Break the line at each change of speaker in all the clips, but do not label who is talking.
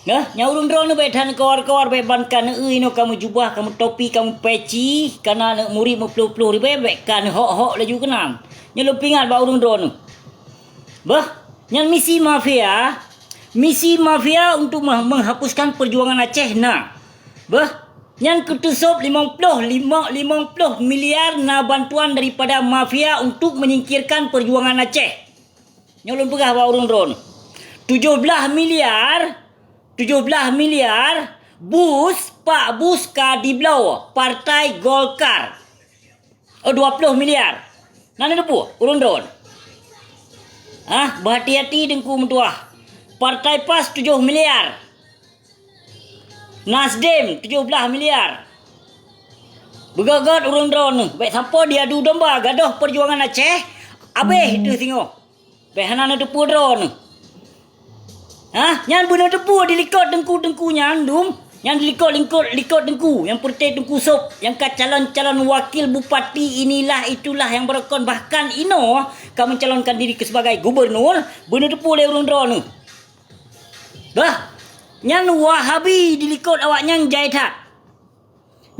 Nah, nyaurung drone baik tan kawar-kawar baik bankan no kamu jubah, kamu topi, kamu peci, karena muri mepluh-pluh baik kan hok-hok laju kenang. Nyelupingan ba urung drone. Bah, yang misi mafia untuk menghapuskan perjuangan Aceh nah. Bah, yang ketusuk 50 miliar na bantuan daripada mafia untuk menyingkirkan perjuangan Aceh. Nyolong pegah ba urung drone. 17 miliar Pak Bus ka di belau Partai Golkar. 20 miliar. Nana depu urun drone. Berhati-hati dengku mentuah. Partai PAS 7 miliar. Nasdem 17 miliar. Begagat urun drone. Baik sampai dia adu domba gaduh perjuangan Aceh. Abeh tu tengok. Baik hana depu drone. Yang benar depu dilikot dengku nyan dum, yang dilikot dengku, yang pertai dengku sop, yang ka calon wakil bupati inilah itulah yang berkon, bahkan kamu mencalonkan diri sebagai gubernur, benar depu le urun drone. Bah, nyan Wahabi dilikot awak nyan jaitat.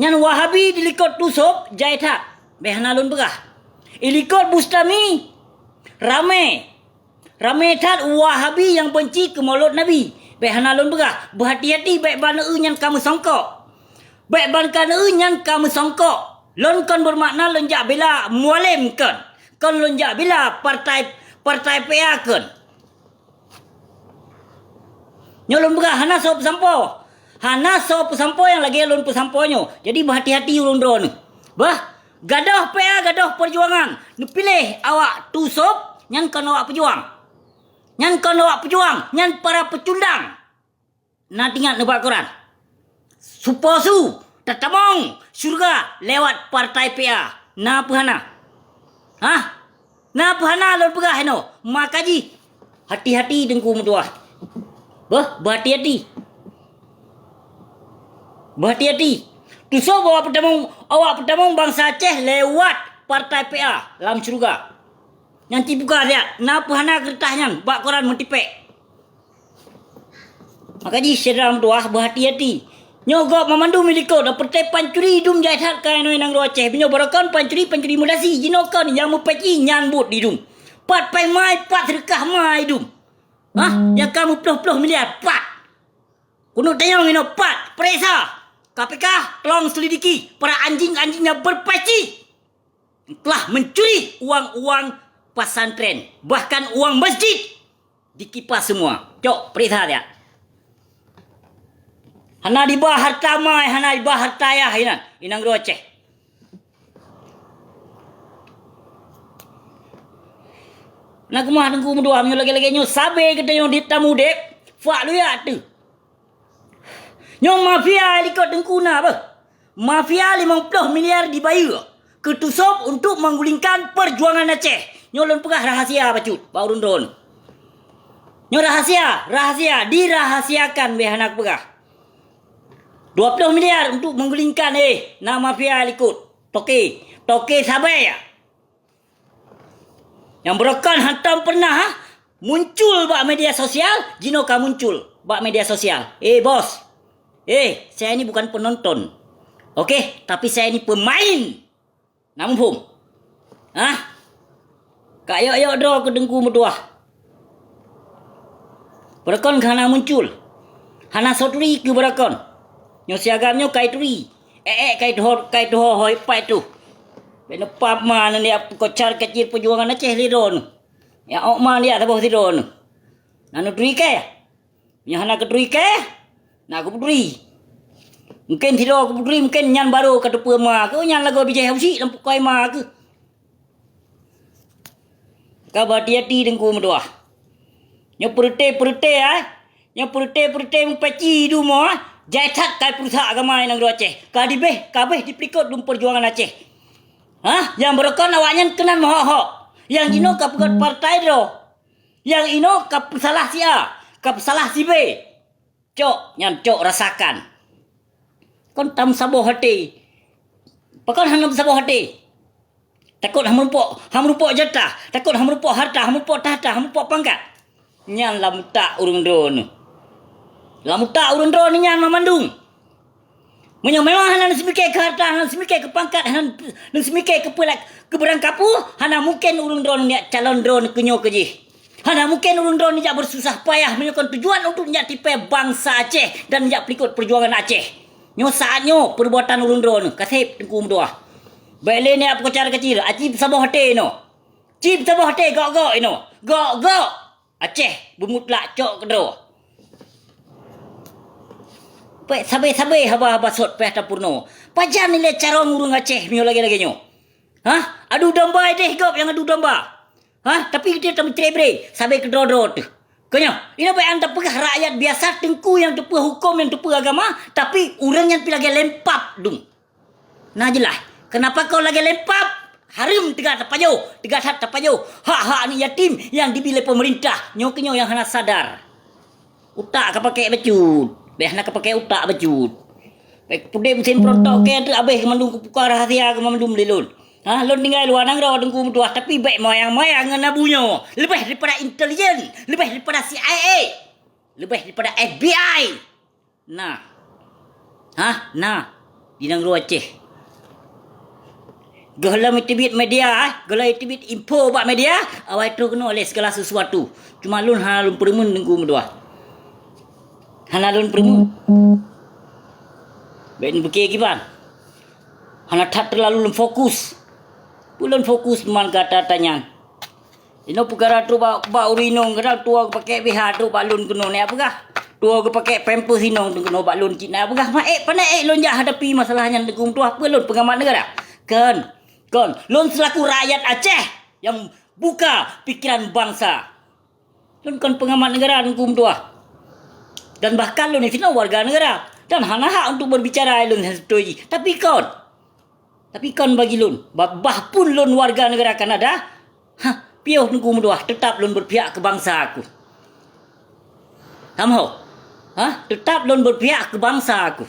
Nyan Wahabi dilikot tu sop jaitat. Behna lun begah. Ilikot Bustami Ramai tat Wahabi yang benci ke Maulid Nabi. Baik hanalun begah. Berhati-hati baik bana nyan kamu songkok. Baik bankan nyan kamu songkok. Lon kon bermakna lonjak bela mualim kon. Kon lonjak bela partai PA kon. Nyolong begah hana so pesampo. Hana so pesampo yang lagi lon pesamponyo. Jadi berhati-hati ulun drone. Bah, gadah PA gadah perjuangan. Pilih awak tu sop nyan kon awak pejuang. Nyan kon awak pejuang, nyan para pecundang. Nak ingat nebak Quran. Suposu, tatamong, syurga lewat partai PA. Na puhana. Na puhana lor pegah no. Makaji. Hati-hati dengku mentua. Berhati-hati. Tuso bawa awak petamong bangsa Aceh lewat partai PA dalam syurga. Nanti buka dia. Napa hana kertasnya. Bak koran mentipek. Makanya sedang doa berhati-hati. Nyogok memandu miliko. Dapat pancuri hidung jahat kain nang Aceh. Binyo barakan pancuri mudasi. Jinokan yang mupeci nyanbut hidung. Pat pai mai pat rekah mai hidung. Yang kamu puluh miliar pat. Kuno tanyong ino pat. Peresa. KPK tolong selidiki para anjing-anjing yang berpeci. Telah mencuri uang-uang pesantren, bahkan uang masjid dikipas semua. Cok, perintah dia. Hana dibah harta mai, hana dibah harta ayah inang ro Aceh. Nak kemah dengku mendua menyo lagi-lagi nyo sabe kita nyo ditamu dek. Fak lu ya tu. Nyo mafia likot dengku na apa? Mafia 50 miliar dibayar ketusop untuk menggulingkan perjuangan Aceh. Nyolon pegah rahasia bacut, baurun drone. Nyo rahasia, dirahasiakan behanak pegah. 20 miliar untuk menggulingkan nama mafia likut. Toke sabai ya. Yang berokan hantam pernah muncul bak media sosial, jino ka muncul bak media sosial. Bos. Saya ini bukan penonton. Okey, tapi saya ini pemain. Namun pun. Kak yok draw ke dengku mentua. Berakon hana muncul. Hana sotri ke berakon. Nyo siagamnyo kai turi. Kai doh hoi pai tu. Beno pap man ni kocar kecil perjuangan Aceh lidon. Ya ok man dia taboh tidon. Nanu turi ke? Nya hana ke turi ke? Na ku turi. Mungkin tido ku turi mungkin nyan baru ka depu ma. Ku nyan lagu bijai hausi lampu kai ma ke. Kau berhati-hati dengku mentua. Yang perute Yang perute mempeci hidup jaitat kai perusahaan agama yang Aceh. Kabeh diplikot dum perjuangan Aceh. Yang berokon awaknya kenan mohok. Yang ino ka pegat partai do. Yang ino ka salah si A, ka salah si B. Cok rasakan. Kon tam sabo hati. Pakon hanam sabo hati. Takut ham rumpok jatah, takut ham rumpok harta, ham rumpok tahta, ham rumpok pangkat. Nyan lamuta urung drone. Lamuta urung drone nyan mamandung. Memang hana semike ke harta, hana semike ke pangkat, hana semike ke pelak ke berangkapu, hana mungkin urung drone ni calon drone kenyo keji. Hana mungkin urung drone ni bersusah payah menyokong tujuan untuk nyak tipai bangsa Aceh dan nyak pelikut perjuangan Aceh. Nyo saatnyo perbuatan urung drone kasih tengku mdua. Bele ni apa cara kecil, acip sabah hote no. Cip sabah hote gok ino. Gok Aceh bermutlak cok kedro. Sabai haba sot peh tapurno. Pajan nilai cara ngurung Aceh mio lagi nyo. Hah? Adu domba deh gop yang adu domba. Hah? Tapi kita tak cebre sampai ke dro tu. Kenyo, ini baik anda pegah rakyat biasa tengku yang tepuh hukum yang tepuh agama, tapi orang yang lagi lempap dung. Nah jelah, kenapa kau lagi lempap? Harim tiga tapayo. Hak ni yatim yang dibilai pemerintah. Nyo yang hana sadar. Utak ka pakai bacut. Beh nak pakai utak bacut. Baik pudai mesin perontok ke tu abeh mandung buka rahasia ke mandung lelun. Ha lon tinggal luar nangrau dengku mutuah tapi baik moyang-moyang ngana bunyo. Lebih daripada intelijen, lebih daripada CIA, lebih daripada FBI. Nah. Di nangrau Aceh. Gelam itibit media, gelam itibit info bak media, awai tu kena oleh segala sesuatu. Cuma lun halun peremun dengku mutuah. Hana lun peremun. Baik ni bekir kiban. Hana tak terlalu lun fokus. Bulan fokus man kata tanya. Ino perkara tu ba urinong kena tua pakai BH tu balun kena ni apakah? Tua ke pakai pampers inong tu kena balun cina apakah? Pandai lon jah hadapi masalahnya dengku tu apa lon pengamat negara? Kan lon selaku rakyat Aceh yang buka pikiran bangsa. Lon kan pengamat negara dengku tu. Dan bahkan lon ni warga negara dan hana hak untuk berbicara lon setuju. Tapi kon bagi lun, bah pun lun warga negara Kanada, piuh nunggu mudua, tetap lun berpihak ke bangsa aku. Kamu, tetap lun berpihak ke bangsa aku.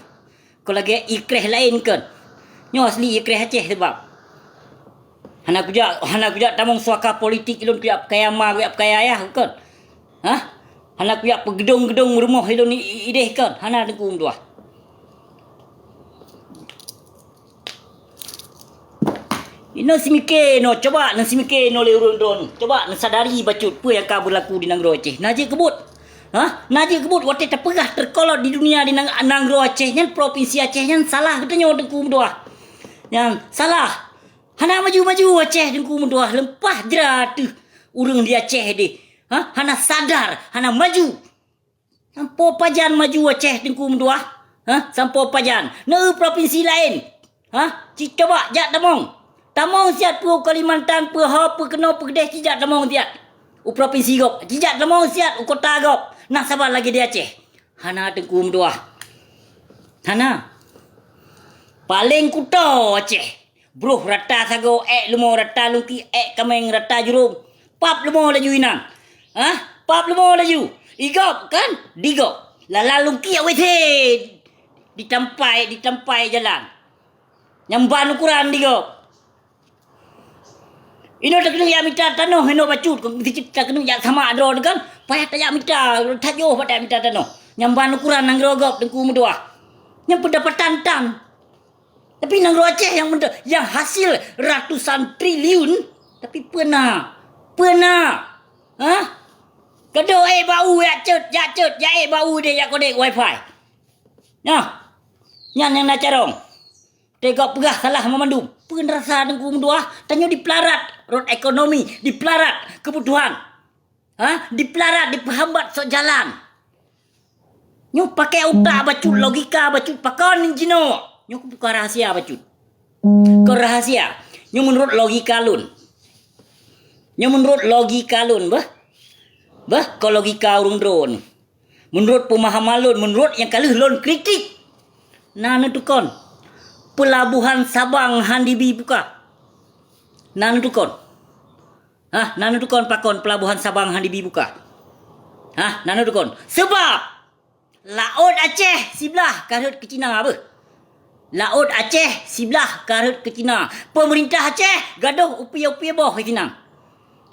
Kalau lagi ikrah lain kan, nyo asli ikrah Aceh sebab. Hana kujak tamong suaka politik lun pihak kaya ma, pihak kaya ayah kan. Hana kujak gedung-gedung rumah lun ideh kan, hana nunggu mudua. Ino simike no coba simike no le urun coba sadari bacut apa yang kau berlaku di Nanggro Aceh. Naji kebut. Naji kebut wate terpegah terkolot di dunia di Nanggro Aceh nyan provinsi Aceh nyan salah katanya dengku mdua. Yang salah. Hana maju Aceh dengku mdua lempah jerat tu urang di Aceh de. Hana sadar, hana maju. Sampo pajan maju Aceh dengku mdua. Sampo pajan. Ne provinsi lain. Coba jak Tamong siat pu Kalimantan pu pu kena pu Kedah cijak tamong siat. Provinsi gop. Cijak tamong siat kota gop. Nak sabar lagi di Aceh. Hana tengku mdua. Hana. Paling kuto Aceh. Bruh rata sago lumo rata lungki kameng rata jurum. Pap lumo laju inang. Pap lumo laju. Igop kan? Digop. Lala lungki awete. Ditampai jalan. Nyamban ukuran digop. Ino tak kena ya mita tanoh ino bacut tak kena ya sama adro kan payah tak ya mita tajo pada mita tanoh nyamban ukuran nang rogop dengku mdua yang pendapatan tan tapi nang Aceh yang hasil ratusan triliun tapi pernah kado bau ya cut ya bau dia ya kode wifi nah yang nak carong tegak pegah salah memandum pun rasa dengku mdua tanyo dipelarat road ekonomi dipelarat kebutuhan dipelarat diperhambat sok jalan nyo pakai utak bacut logika bacut pakon jino nyo buka rahasia bacut ko rahasia nyo menurut logika lun bah ko logika urung drone menurut pemahaman lun menurut yang kalih lun kritik nana tukon Pelabuhan Sabang handibi buka. Nanu tukon pakon Pelabuhan Sabang handibi buka. Nanu tukon. Sebab Laut Aceh sebelah karut ke Cina apa? Laut Aceh sebelah karut ke Cina. Pemerintah Aceh gaduh upaya-upaya boh ke Cina.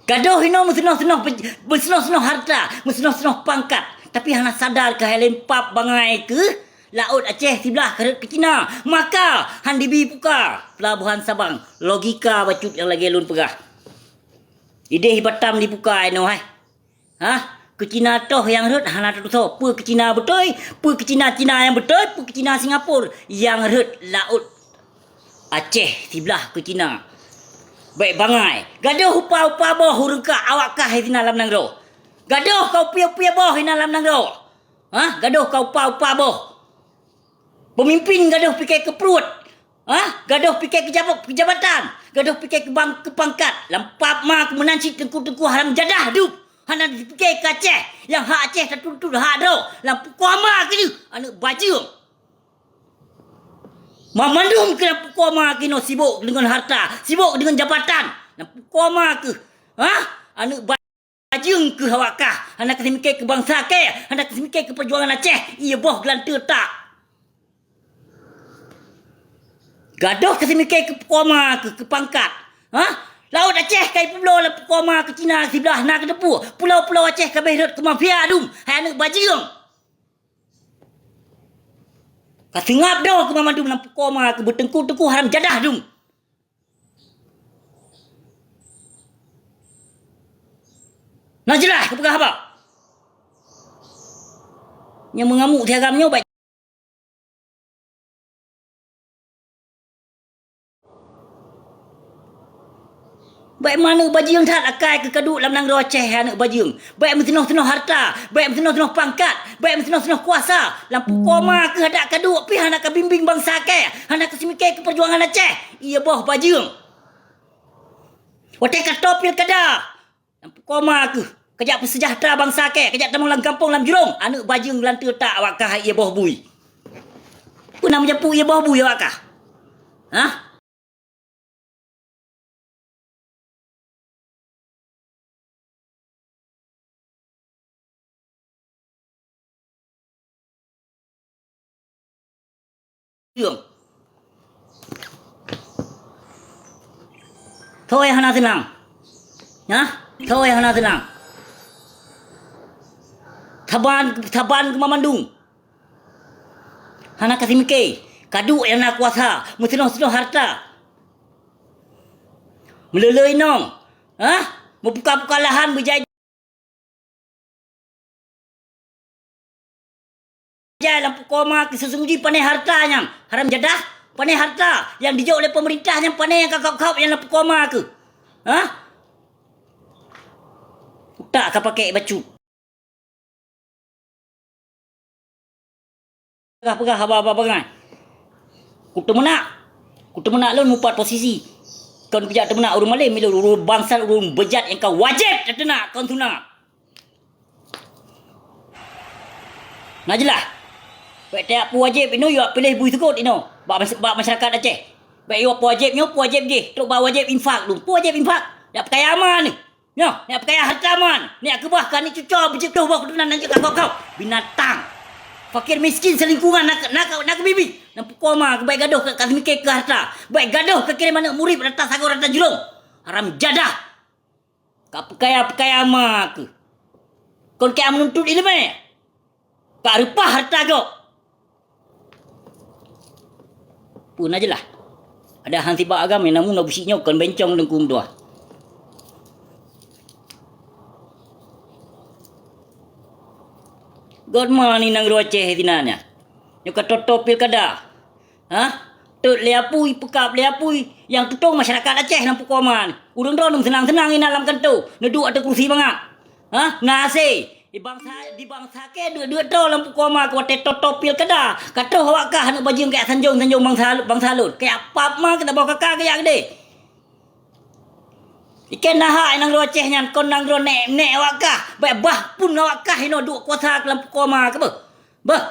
Gaduh musnah-sunah harta, musnah-sunah pangkat. Tapi hana sadar ke lempap bangai ke laut Aceh sebelah ke Cina. Maka han dibi puka pelabuhan Sabang. Logika bacut yang lagi lun pegah. Ide hibatam dibuka ino hai. Ke Cina toh yang rut hana tu so. Pu ke Cina betul, pu ke Cina yang betul, pu ke Cina Singapura yang rut laut Aceh sebelah ke Cina. Baik bangai. Gaduh upa-upa boh hurungka awak kah hina lam nangro. Gaduh kau pia-pia boh hina lam nangro. Gaduh kau upa-upa boh. Pemimpin gaduh fikir ke perut. Gaduh fikir ke jabatan. Gaduh fikir ke pangkat. Lampap mah ke menanci tengku-tengku haram jadah du. Hana fikir ke Aceh. Yang hak Aceh tak tuntut hak do. Lampu kuama ke ni. Anak baju. Mamandum kena pukoma kino sibuk dengan harta, sibuk dengan jabatan. Nak pukoma ke? Anak bajeng ke hawakah? Anak kasi mikir ke bangsa ke? Anak kasi mikir ke perjuangan Aceh? Ia boh gelantar tak? Gaduh kasi mikir ke pukoma ke pangkat. Laut Aceh kai pulau la pukoma ke Cina sebelah nak ke depu. Pulau-pulau Aceh kabeh rut ke mafia dum. Hai anak bajeng. Kasingap dah ke mamandum nampu koma ke bertengku-tengku haram jadah dum. Nak jelas ke pegah apa? Yang mengamuk tiagamnya baik. Baik mana bajing tak akai ke kaduk dalam nangro Aceh anak bajing. Baik mensenah-senah harta, baik mensenah-senah pangkat, baik mensenah-senah kuasa. Lampu koma ke hadak kaduk pi anak ke bimbing bangsa ke, anak ke simikir ke perjuangan Aceh. Ia boh bajing. Watai kata pilkada. Lampu koma ke kejap sejahtera bangsa ke, kejap tamu lang kampung lam jurong. Anak bajing lantar tak awakah ia boh bui. Puna menjapu ia boh bui awakah? Thôi hana tenang. Thôi hana tenang. Taban ke Mamandung. Hana kasih mikir. Kaduk yang nak kuasa. Mensenang-senang harta. Meleloi nong. Membuka-buka lahan berjaya. Lampu koma ke sesungguhnya pandai hartanya. Haram jadah. Pandai harta. Yang dijauh oleh pemerintah yang pandai yang kakak-kakak yang lampu koma ke. Tak kau pakai baju. Pegah apa-apa bangai. Kutu menak lu mupat posisi. Kau pijak temenak urun malim. Bila urun bangsa urun bejat yang kau wajib tertenak. Kau tunang. Nah jelas. Baik tiap wajib ini you pilih bui tegut ini. Bak masyarakat Aceh. Baik you wajib je. Tok ba wajib infak lu. Wajib infak. Nak perkaya aman ni. Nak perkaya harta aman. Nak kebahkan ni cucur berjatuh bawah keturunan nanti kau. Binatang. Fakir miskin selingkungan nak bibi. Nak koma baik gaduh kat mikir ke harta. Baik gaduh ke kira mana murid datang sagur datang jurung. Haram jadah. Kau perkaya aman ke. Kau kaya menuntut ilmu ni. Kau rupah harta kau. Pun aja lah. Ada hansi bak agam yang namun nak busiknya kan bencong lengkum dua. God mana ni nang Aceh tinanya. Yang kata topil kada. Tut liapui pekap liapui yang tutung masyarakat Aceh nampu koman. Urang dronung senang-senang in dalam kantu. Neduk ada kursi bangak. Nasi. Di bangsa ke dua tol lampu koma ke watai topil kada. Kata awak kah nak bajing kayak sanjung bangsa lut. Kayak pap mah kita bawa kakak kayak gede. Ikan nahak nang Aceh nyan kon nang nek awak kah. Baik bah pun awak kah ino duk kuasa ke lampu koma ke bah.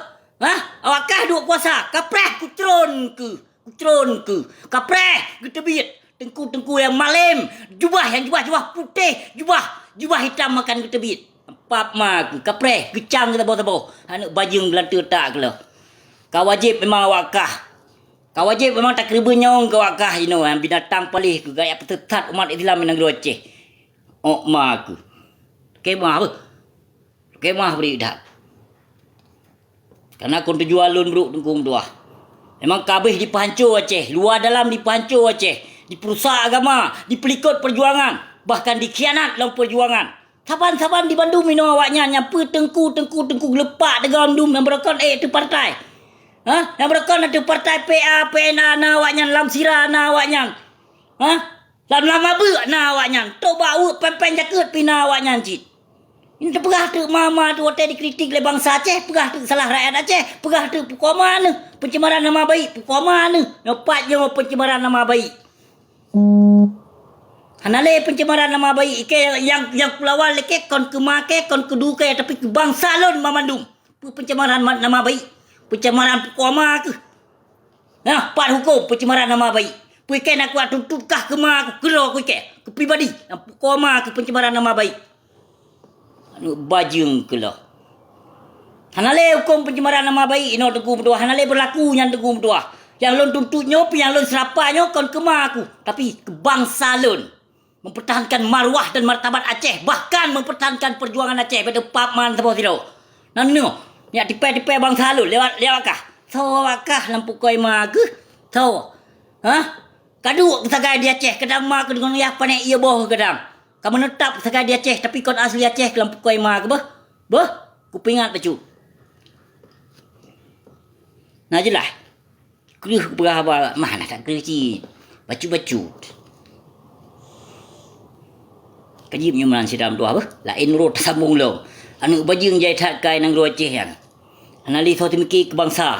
Awak kah duk kuasa. Kapreh kutron ke. Kapreh getebit. Tengku yang malim. Jubah putih. Jubah hitam makan getebit. Pap mak kapreh kecang kita bawa anak bajing gelantar tak ke lah. Kau wajib memang wakah. Kau wajib memang tak keribu nyong ke wakah binatang palih ke gaya petetat umat Islam yang Aceh. ma ke. Kemah apa? Kemah beri dah. Karena kon terjual lun bro tengkung tu ah. Memang kabeh dipancur Aceh, luar dalam dipancur Aceh, diperusak agama, dipelikut perjuangan, bahkan dikhianat dalam perjuangan. Saban-saban di Bandung minum awaknya nyampu tengku lepak dengan dum yang berakon tu partai. Ha? Yang berakon tu partai PA, PNA na awaknya lam sira na awaknya. Ha? Lam lama bu na awaknya. Tok bau pen jakut pina awaknya cit. Ini pegah tu mama tu hotel dikritik oleh bangsa Aceh, pegah tu salah rakyat Aceh, pegah tu pukoma ni, pencemaran nama baik, pukoma ni, nyopatnya pencemaran nama baik. Hanale pencemaran nama baik ke yang pelawal leke kon kemake kon kedu ke tapi ke bangsa lon mamandung. Pencemaran nama baik, pencemaran pukoma ke. Nah, pat hukum pencemaran nama baik. Puiken aku tutukah kema aku kelo aku ke pribadi, pukoma ke pencemaran nama baik. Anu bajeng ke lah. Hanale hukum pencemaran nama baik ino teguh berdua. Hanale berlaku yang teguh berdua. Yang lon tuntutnya, yang lon serapanya kon kema aku. Tapi ke bangsa lon. Mempertahankan marwah dan martabat Aceh. Bahkan mempertahankan perjuangan Aceh pada paman sebuah tiro. Nani no. Ni tipe-tipe bangsa lon lewat kah? So wakah lampu koi ma ke? So. Ha? Kaduk sagai di Aceh kedam ma ke dengan ya panek ia boh kedam. Kamu menetap sekali di Aceh tapi kau asli Aceh kelam pukoi ma ke bah? Bah? Kupingat bacu. Nah jelah. Kerih berapa mana tak kerih cik. Bacu-bacu. Kajib nyuman sidam tu apa? Lain rot sambung lo. Anu bajing jai tak kai nang Aceh yang. Anali so timiki ke bangsa.